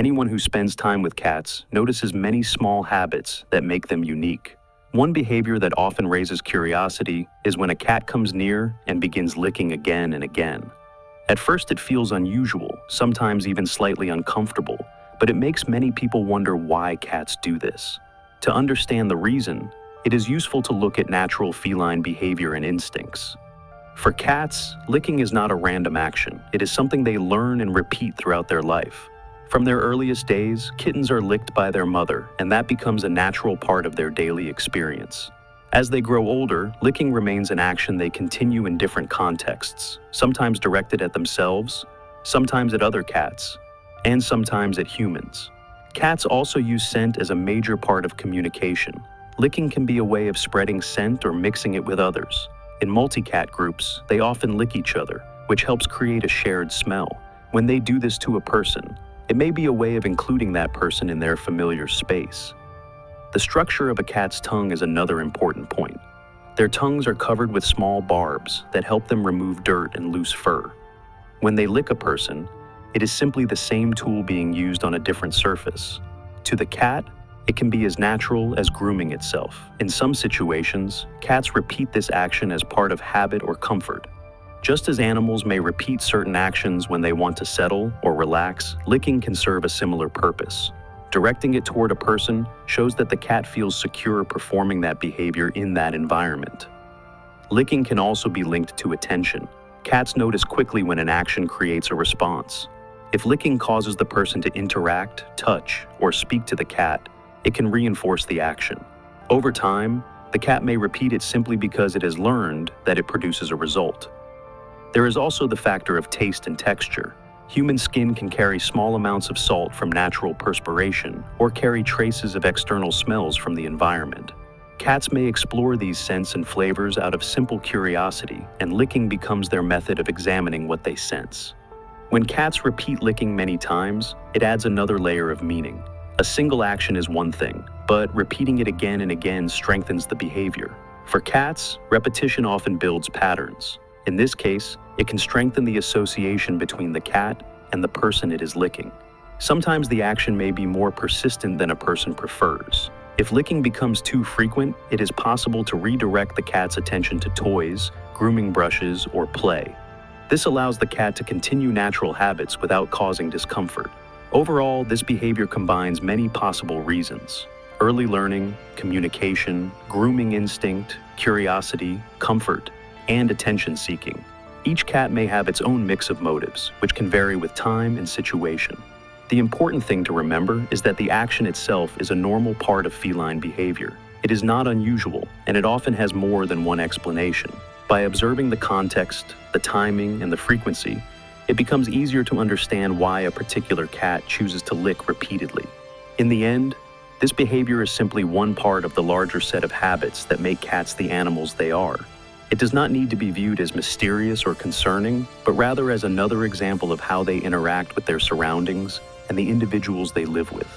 Anyone who spends time with cats notices many small habits that make them unique. One behavior that often raises curiosity is when a cat comes near and begins licking again and again. At first it feels unusual, sometimes even slightly uncomfortable, but it makes many people wonder why cats do this. To understand the reason, it is useful to look at natural feline behavior and instincts. For cats, licking is not a random action. It is something they learn and repeat throughout their life. From their earliest days, kittens are licked by their mother, and that becomes a natural part of their daily experience. As they grow older, licking remains an action they continue in different contexts, sometimes directed at themselves, sometimes at other cats, and sometimes at humans. Cats also use scent as a major part of communication. Licking can be a way of spreading scent or mixing it with others. In multi-cat groups, they often lick each other, which helps create a shared smell. When they do this to a person, it may be a way of including that person in their familiar space. The structure of a cat's tongue is another important point. Their tongues are covered with small barbs that help them remove dirt and loose fur. When they lick a person, it is simply the same tool being used on a different surface. To the cat, it can be as natural as grooming itself. In some situations, cats repeat this action as part of habit or comfort. Just as animals may repeat certain actions when they want to settle or relax, licking can serve a similar purpose. Directing it toward a person shows that the cat feels secure performing that behavior in that environment. Licking can also be linked to attention. Cats notice quickly when an action creates a response. If licking causes the person to interact, touch, or speak to the cat, it can reinforce the action. Over time, the cat may repeat it simply because it has learned that it produces a result. There is also the factor of taste and texture. Human skin can carry small amounts of salt from natural perspiration or carry traces of external smells from the environment. Cats may explore these scents and flavors out of simple curiosity, and licking becomes their method of examining what they sense. When cats repeat licking many times, it adds another layer of meaning. A single action is one thing, but repeating it again and again strengthens the behavior. For cats, repetition often builds patterns. In this case, it can strengthen the association between the cat and the person it is licking. Sometimes the action may be more persistent than a person prefers. If licking becomes too frequent, it is possible to redirect the cat's attention to toys, grooming brushes, or play. This allows the cat to continue natural habits without causing discomfort. Overall, this behavior combines many possible reasons: early learning, communication, grooming instinct, curiosity, comfort, and attention-seeking. Each cat may have its own mix of motives, which can vary with time and situation. The important thing to remember is that the action itself is a normal part of feline behavior. It is not unusual, and it often has more than one explanation. By observing the context, the timing, and the frequency, it becomes easier to understand why a particular cat chooses to lick repeatedly. In the end, this behavior is simply one part of the larger set of habits that make cats the animals they are. It does not need to be viewed as mysterious or concerning, but rather as another example of how they interact with their surroundings and the individuals they live with.